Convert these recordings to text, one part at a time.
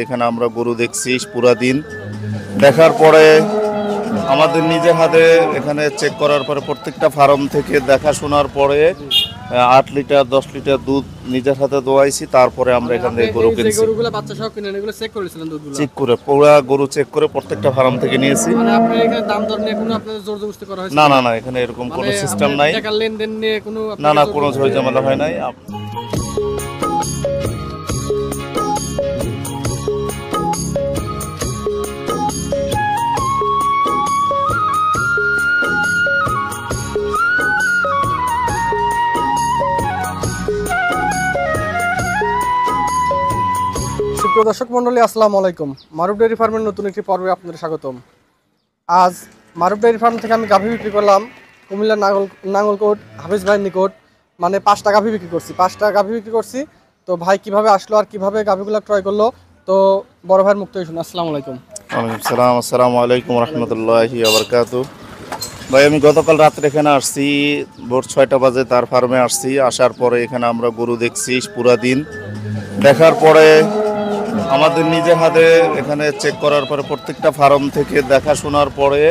এখানে আমরা গরু দেখছি পুরা দিন দেখার পরে আমাদের নিজের হাতে এখানে চেক করার পরে প্রত্যেকটা ফার্ম থেকে দেখাশোনার পরে 8 লিটার 10 লিটার দুধ নিজের হাতে দোয়াইছি। তারপরে আমরা এখান থেকে গরু কিনছি। গরুগুলো বাচ্চা সহ কিনেন, এগুলো চেক করেছিলেন দুধগুলো? চেক করে পুরা গরু চেক করে প্রত্যেকটা ফার্ম থেকে নিয়েছি। মানে আপনি এখানে দাম দর নিয়ে কোনো আপনাদের জোর জবরদস্তি করা হয়েছে? না না না, এখানে এরকম কোনো সিস্টেম নাই। টাকার লেনদেন নিয়ে কোনো না না, কোনো ঝামেলা হয় নাই। সুপ্রিয় দর্শক মন্ডলী, আসসালামু আলাইকুম। মারুফ ডেয়ারি ফার্মের নতুন একটি পর্বে আপনাদের স্বাগতম। আজ মারুফ ডেয়ারি ফার্ম থেকে আমি গাভী বিক্রি করলাম কুমিল্লার নাঙ্গলকোট হাফিজ ভাইয়ের নিকট। মানে 5টা গাভী বিক্রি করছি, 5টা গাভী বিক্রি করছি। তো ভাই কিভাবে আসলো আর কিভাবে গাভীগুলো ক্রয় করলো, তো বড় ভাইয়ের মুখ থেকে শুনুন। আসসালামু আলাইকুম। ওয়ালাইকুম সালাম। আসসালামু আলাইকুম রহমতুল্লাহি ওয়া বারাকাতুহু। ভাই আমি গতকাল রাত্রে এখানে আসছি, ভোর 6টা বাজে তার ফার্মে আসছি। আসার পরে এখানে আমরা গরু দেখছি পুরা দিন দেখার পরে আমাদের নিজের হাতে এখানে চেক করার পরে প্রত্যেকটা ফার্ম থেকে দেখাশোনার পরে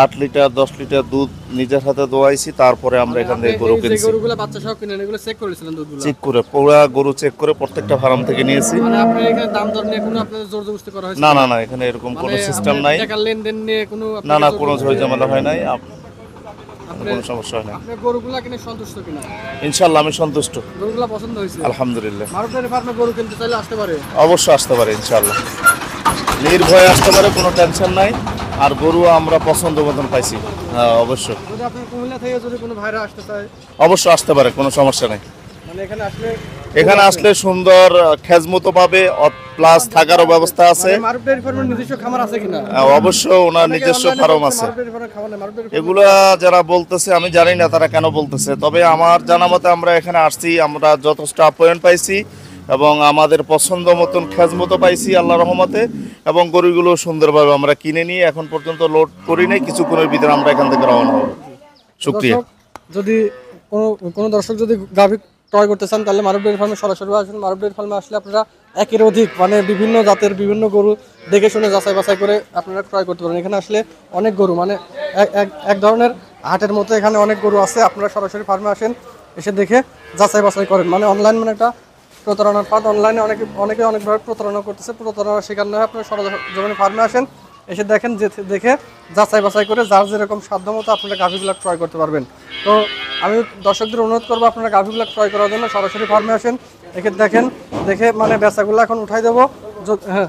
8 লিটার 10 লিটার দুধ নিজের হাতে দোয়াইছি। তারপরে আমরা এখান থেকে গরু কিনছি। গরুগুলো বাচ্চা সহ কিনেন, এগুলো চেক করেছিলেন দুধগুলো? চেক করে পুরা গরু চেক করে প্রত্যেকটা ফার্ম থেকে নিয়েছি। মানে আপনি এখানে দাম দর নিয়ে কোনো আপনাদের জোর জবরদস্তি করা হয়েছে? না না না, এখানে এরকম কোনো সিস্টেম নাই। টাকার লেনদেন নিয়ে কোনো না না, কোনো ঝামেলা হয় নাই। কোনো সমস্যা হয় না। আপনি গরুগুলা কিনে সন্তুষ্ট কিনা? ইনশাআল্লাহ আমি সন্তুষ্ট। গরুগুলা পছন্দ হয়েছে? আলহামদুলিল্লাহ। মারুফ ডেয়ারি ফার্মে গরু কিনতে চাইলে আসতে পারে? অবশ্যই আসতে পারে, ইনশাআল্লাহ নির্ভয়ে আসতে পারে, কোনো টেনশন নাই। আর গরু আমরা পছন্দ মতন পাইছি। হ্যাঁ অবশ্যই। যদি আপনি কুমিল্লা থেকে যদি কোনো ভাইরা আসতে চায় অবশ্যই আসতে পারে, কোনো সমস্যা নেই। মানে এখানে আসলে সুন্দর খেজমতো পাবে, প্লাস থাকারও ব্যবস্থা আছে। মারুফ ডেয়ারি ফার্মের নিজস্ব খামার আছে কিনা? অবশ্য ওনার নিজস্ব ফার্ম আছে। এগুলা যারা বলতেছে আমি জানি না তারা কেন বলতেছে, তবে আমার জানা মতে আমরা এখানে আসছি, আমরা যথেষ্ট আপ্যায়ন পাইছি এবং আমাদের পছন্দ মতন খেজমতো পাইছি আল্লাহর রহমতে। এবং গরুগুলো সুন্দরভাবে আমরা কিনে নিয়ে এখন পর্যন্ত লোড করি নাই, কিছুক্ষণের ভিতরে আমরা এখান থেকে রওনা হব। শুকরিয়া। যদি কোনো দর্শক যদি গাভী ক্রয় করতে চান তাহলে মারুফ ডেয়ারি ফার্মে সরাসরি আসুন। মারুফ ডেয়ারি ফার্মে আসলে আপনারা একের অধিক মানে বিভিন্ন জাতের বিভিন্ন গরু দেখে শুনে যাচাই বাছাই করে আপনারা ক্রয় করতে পারেন। এখানে আসলে অনেক গরু মানে এক ধরনের হাটের মতো এখানে অনেক গরু আছে। আপনারা সরাসরি ফার্মে আসেন, এসে দেখে যাচাই বাছাই করেন। মানে অনলাইন মানে একটা প্রতারণার পাত। অনলাইনে অনেকে অনেকভাবে প্রতারণা করতেছে, প্রতারণার শিকার না হয়ে আপনারা সরাসরি ফার্মে আসেন, এসে দেখেন, দেখে যাচাই বাছাই করে যার যেরকম সাধ্য মতো আপনারা গাভীগুলো ক্রয় করতে পারবেন। তো আমি দর্শকদের অনুরোধ করবো আপনারা গাভীগুলো ক্রয় করার জন্য সরাসরি ফার্মে আসেন, একে দেখেন, দেখে মানে বেচাগুলো এখন উঠাই দেবো। হ্যাঁ,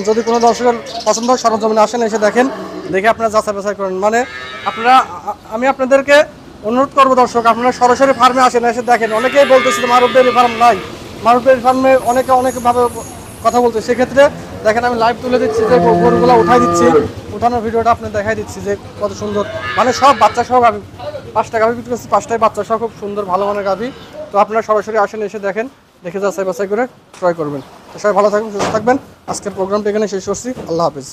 যদি কোনো দর্শকের পছন্দ হয় সরজমিনে আসেন, এসে দেখেন, দেখে আপনারা যাচাই বাছাই করেন। মানে আমি আপনাদেরকে অনুরোধ করবো দর্শক আপনারা সরাসরি ফার্মে আসেন, এসে দেখেন। অনেকেই বলতেছে মারুফ ডেয়ারি ফার্ম নাই, মারুফ ডেয়ারি ফার্মে অনেকভাবে কথা বলতে। সেক্ষেত্রে দেখেন আমি লাইভ তুলে দিচ্ছি, যে গরুগুলো উঠাই দিচ্ছি, উঠানোর ভিডিওটা আপনি দেখাই দিচ্ছি যে কত সুন্দর। মানে সব বাচ্চা সহ গাভী, 5টা গাভী বিক্রি করছি, 5টাই বাচ্চা সহ খুব সুন্দর ভালো মানের গাভী। তো আপনারা সরাসরি আসেন, এসে দেখেন, দেখে যাচাই বাছাই করে ক্রয় করবেন। তো সবাই ভালো থাকবেন, সুস্থ থাকবেন। আজকের প্রোগ্রামটা এখানে শেষ করছি। আল্লাহ হাফেজ।